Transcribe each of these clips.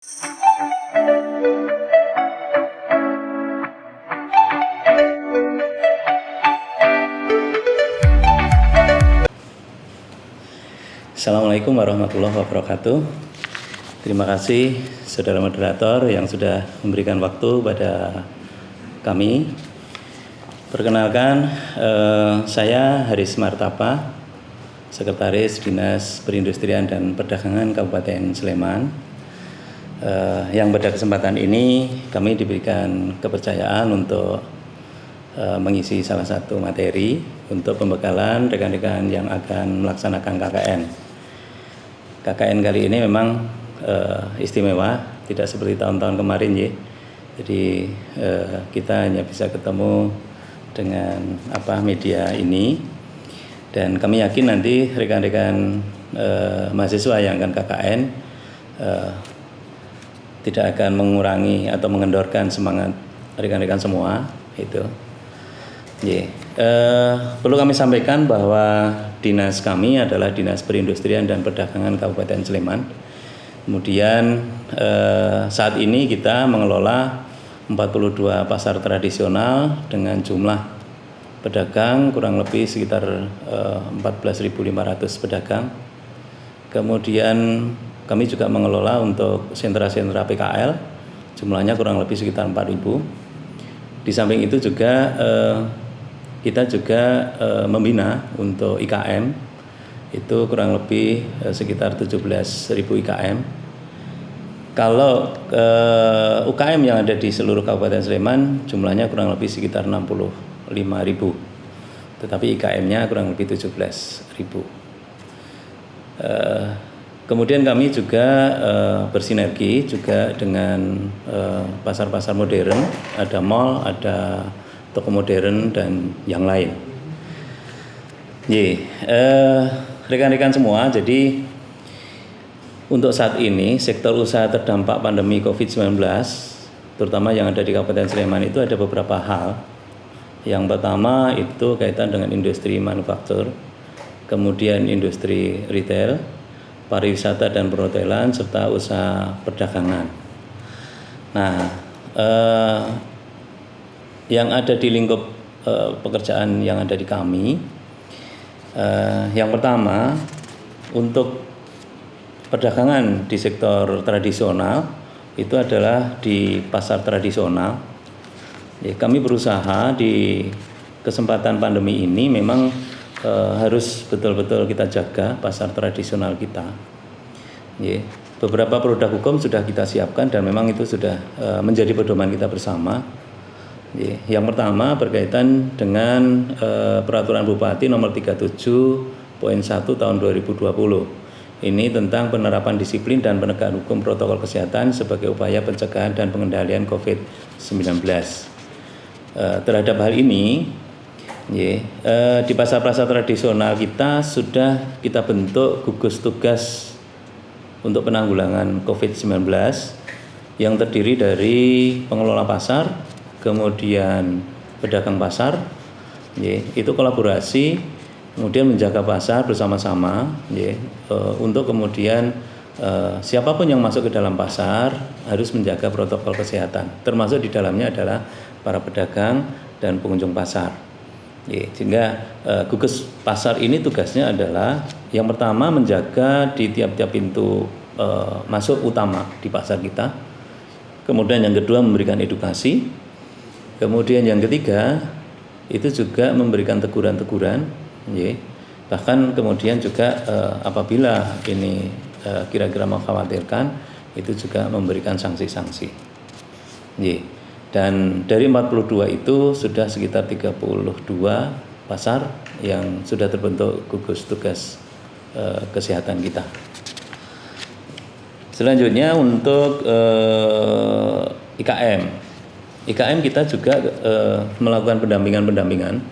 Assalamualaikum warahmatullahi wabarakatuh. Terima kasih saudara moderator yang sudah memberikan waktu pada kami. Perkenalkan, saya Haris Martapa, Sekretaris Dinas Perindustrian dan Perdagangan Kabupaten Sleman. Yang pada kesempatan ini kami diberikan kepercayaan untuk mengisi salah satu materi untuk pembekalan rekan-rekan yang akan melaksanakan KKN. KKN kali ini memang istimewa, tidak seperti tahun-tahun kemarin ya. Jadi kita hanya bisa ketemu dengan media ini, dan kami yakin nanti rekan-rekan mahasiswa yang akan KKN tidak akan mengurangi atau mengendorkan semangat rekan-rekan semua itu. Perlu kami sampaikan bahwa dinas kami adalah Dinas Perindustrian dan Perdagangan Kabupaten Sleman. Kemudian saat ini kita mengelola 42 pasar tradisional dengan jumlah pedagang kurang lebih sekitar 14.500 pedagang. Kemudian kami juga mengelola untuk sentra-sentra PKL, jumlahnya kurang lebih sekitar 4.000. Di samping itu juga kita juga membina untuk IKM, itu kurang lebih sekitar 17.000 IKM. Kalau UKM yang ada di seluruh Kabupaten Sleman jumlahnya kurang lebih sekitar 65.000, tetapi IKM-nya kurang lebih 17.000. Kemudian kami juga bersinergi juga dengan pasar-pasar modern, ada mall, ada toko modern dan yang lain. Rekan-rekan semua, jadi untuk saat ini sektor usaha terdampak pandemi COVID-19, terutama yang ada di Kabupaten Sleman itu ada beberapa hal. Yang pertama itu kaitan dengan industri manufaktur, kemudian industri retail, pariwisata dan perhotelan, serta usaha perdagangan. Nah, yang ada di lingkup pekerjaan yang ada di kami, yang pertama untuk perdagangan di sektor tradisional itu adalah di pasar tradisional. Kami berusaha di kesempatan pandemi ini memang harus betul-betul kita jaga pasar tradisional kita. Beberapa produk hukum sudah kita siapkan dan memang itu sudah menjadi pedoman kita bersama. Yang pertama berkaitan dengan Peraturan Bupati Nomor 37.1 Tahun 2020. Ini tentang penerapan disiplin dan penegakan hukum protokol kesehatan sebagai upaya pencegahan dan pengendalian COVID-19. Terhadap hal ini, di pasar-pasar tradisional kita sudah kita bentuk gugus tugas untuk penanggulangan COVID-19 yang terdiri dari pengelola pasar, kemudian pedagang pasar, itu kolaborasi, kemudian menjaga pasar bersama-sama, untuk kemudian siapapun yang masuk ke dalam pasar harus menjaga protokol kesehatan, termasuk di dalamnya adalah para pedagang dan pengunjung pasar. Sehingga gugus pasar ini tugasnya adalah yang pertama menjaga di tiap-tiap pintu masuk utama di pasar kita, kemudian yang kedua memberikan edukasi. Kemudian yang ketiga itu juga memberikan teguran-teguran, bahkan kemudian juga apabila ini kira-kira mengkhawatirkan itu juga memberikan sanksi-sanksi. Dan dari 42 itu sudah sekitar 32 pasar yang sudah terbentuk gugus tugas kesehatan kita. Selanjutnya untuk IKM kita juga melakukan pendampingan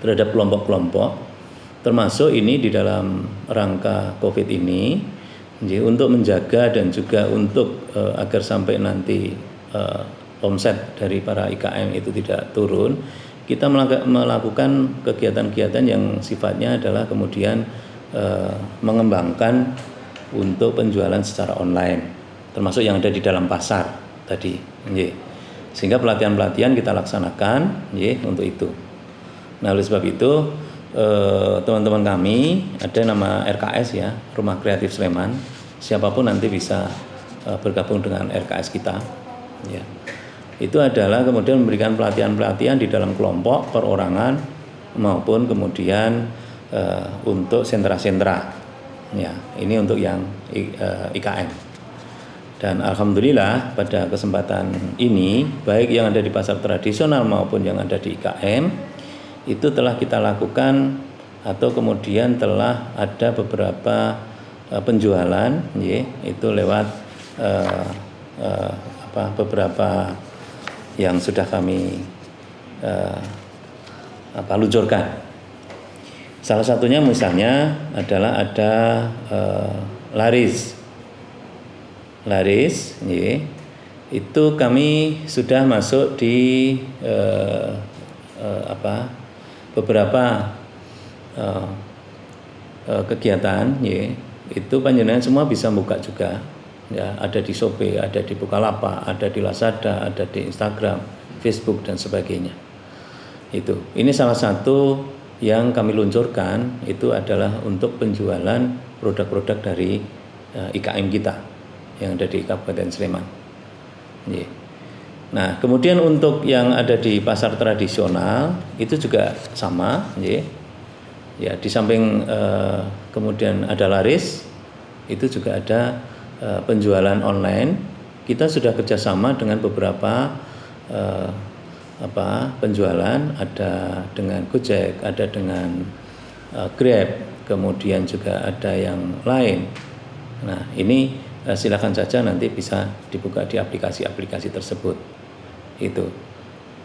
terhadap kelompok-kelompok, termasuk ini di dalam rangka COVID ini, untuk menjaga dan juga untuk agar sampai nanti omset dari para IKM itu tidak turun. Kita melakukan kegiatan-kegiatan yang sifatnya adalah kemudian mengembangkan untuk penjualan secara online. termasuk yang ada di dalam pasar tadi, nggih. Sehingga pelatihan-pelatihan kita laksanakan, nggih, untuk itu. Nah, oleh sebab itu teman-teman kami ada nama RKS ya, Rumah Kreatif Sleman. Siapapun nanti bisa bergabung dengan RKS kita, ya. Itu adalah kemudian memberikan pelatihan-pelatihan di dalam kelompok, perorangan, maupun kemudian untuk sentra-sentra. Ya, ini untuk yang IKM. Dan alhamdulillah pada kesempatan ini, baik yang ada di pasar tradisional maupun yang ada di IKM, itu telah kita lakukan atau kemudian telah ada beberapa penjualan, ya, itu lewat beberapa yang sudah kami luncurkan. Salah satunya misalnya adalah ada Laris, ya, itu kami sudah masuk di beberapa kegiatan, ya, itu panjenengan semua bisa buka juga, ya, ada di Shopee, ada di Bukalapak, ada di Lazada, ada di Instagram, Facebook dan sebagainya. Ini salah satu yang kami luncurkan, itu adalah untuk penjualan produk-produk dari IKM kita yang ada di Kabupaten Sleman. Nah, kemudian untuk yang ada di pasar tradisional itu juga sama, ya, di samping kemudian ada Laris, itu juga ada penjualan online. Kita sudah kerjasama dengan beberapa penjualan, ada dengan Gojek, ada dengan Grab, kemudian juga ada yang lain. Nah, ini silakan saja nanti bisa dibuka di aplikasi-aplikasi tersebut.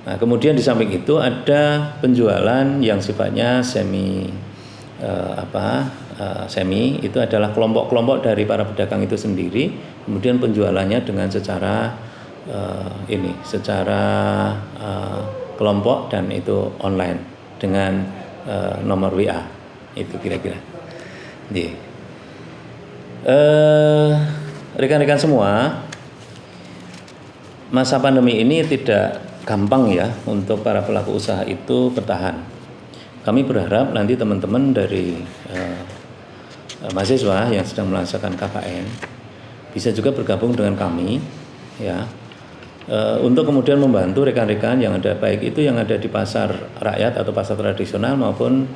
Nah, kemudian di samping itu ada penjualan yang sifatnya semi, itu adalah kelompok-kelompok dari para pedagang itu sendiri. Kemudian penjualannya dengan secara kelompok dan itu online dengan nomor WA, itu kira-kira. Rekan-rekan semua, masa pandemi ini tidak gampang ya untuk para pelaku usaha itu bertahan. Kami berharap nanti teman-teman dari mahasiswa yang sedang melaksanakan KKN bisa juga bergabung dengan kami, ya, untuk kemudian membantu rekan-rekan yang ada, baik itu yang ada di pasar rakyat atau pasar tradisional maupun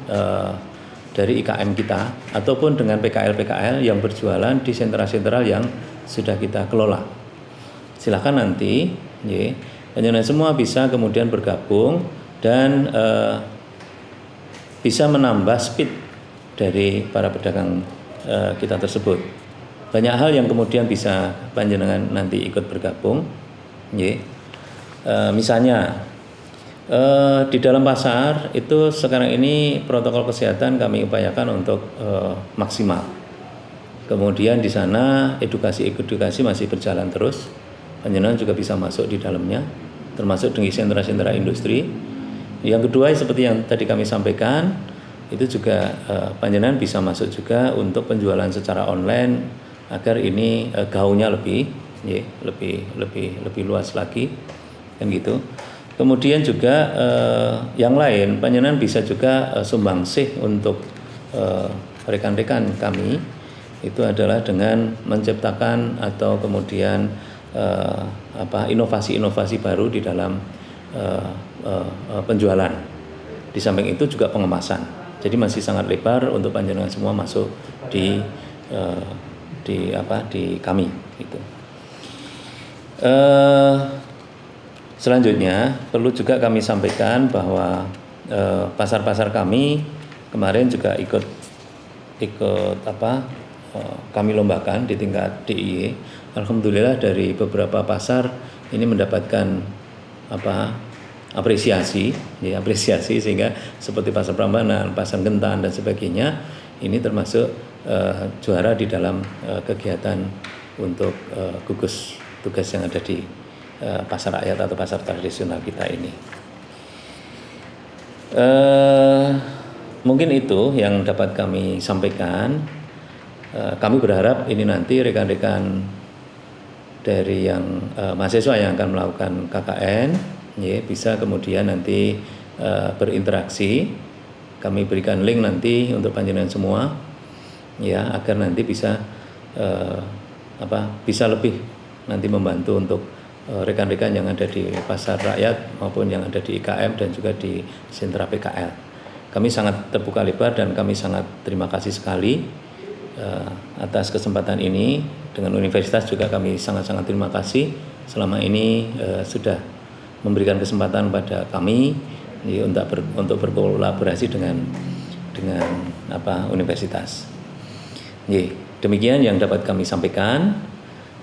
dari IKM kita, ataupun dengan PKL-PKL yang berjualan di sentra-sentra yang sudah kita kelola. Silakan nanti, panjenengan semua bisa kemudian bergabung dan bisa menambah speed dari para pedagang kita tersebut. Banyak hal yang kemudian bisa panjenengan nanti ikut bergabung. Misalnya di dalam pasar itu sekarang ini protokol kesehatan kami upayakan untuk maksimal. Kemudian di sana edukasi masih berjalan terus. Panjenengan juga bisa masuk di dalamnya, termasuk dengan sentra-sentra industri. Yang kedua, seperti yang tadi kami sampaikan, itu juga panjenengan bisa masuk juga untuk penjualan secara online agar ini gaungnya lebih luas lagi, kan gitu. Kemudian juga yang lain, panjenengan bisa juga sumbangsih untuk rekan-rekan kami, itu adalah dengan menciptakan atau kemudian inovasi-inovasi baru di dalam penjualan. Di samping itu juga pengemasan. Jadi masih sangat lebar untuk panjenengan semua masuk di kami. Gitu. Selanjutnya perlu juga kami sampaikan bahwa pasar-pasar kami kemarin juga ikut kami lombakan di tingkat DIY. Alhamdulillah dari beberapa pasar ini mendapatkan apresiasi sehingga seperti pasar Prambanan, pasar Gentan dan sebagainya ini termasuk juara di dalam kegiatan untuk gugus tugas yang ada di pasar rakyat atau pasar tradisional kita ini. Mungkin itu yang dapat kami sampaikan. Kami berharap ini nanti rekan-rekan dari yang mahasiswa yang akan melakukan KKN, ya, bisa kemudian nanti berinteraksi. Kami berikan link nanti untuk panjenengan semua, ya, agar nanti bisa bisa lebih nanti membantu untuk rekan-rekan yang ada di pasar rakyat maupun yang ada di IKM dan juga di sentra PKL. Kami sangat terbuka lebar dan kami sangat terima kasih sekali atas kesempatan ini. Dengan universitas juga kami sangat-sangat terima kasih selama ini sudah memberikan kesempatan pada kami untuk berkolaborasi dengan universitas. Demikian yang dapat kami sampaikan,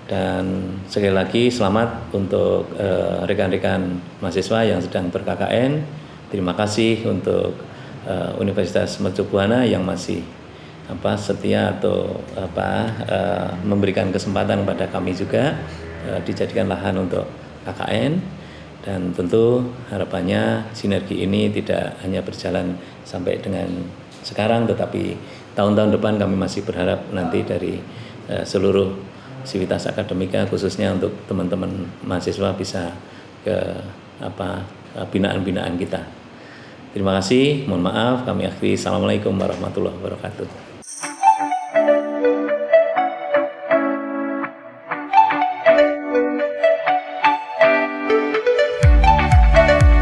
dan sekali lagi selamat untuk rekan-rekan mahasiswa yang sedang ber-KKN. Terima kasih untuk Universitas Mercu Buana yang masih setia atau memberikan kesempatan kepada kami juga dijadikan lahan untuk KKN, dan tentu harapannya sinergi ini tidak hanya berjalan sampai dengan sekarang, tetapi tahun-tahun depan kami masih berharap nanti dari seluruh sivitas akademika khususnya untuk teman-teman mahasiswa bisa ke binaan-binaan kita. Terima kasih, mohon maaf, kami akhiri. Assalamualaikum warahmatullahi wabarakatuh.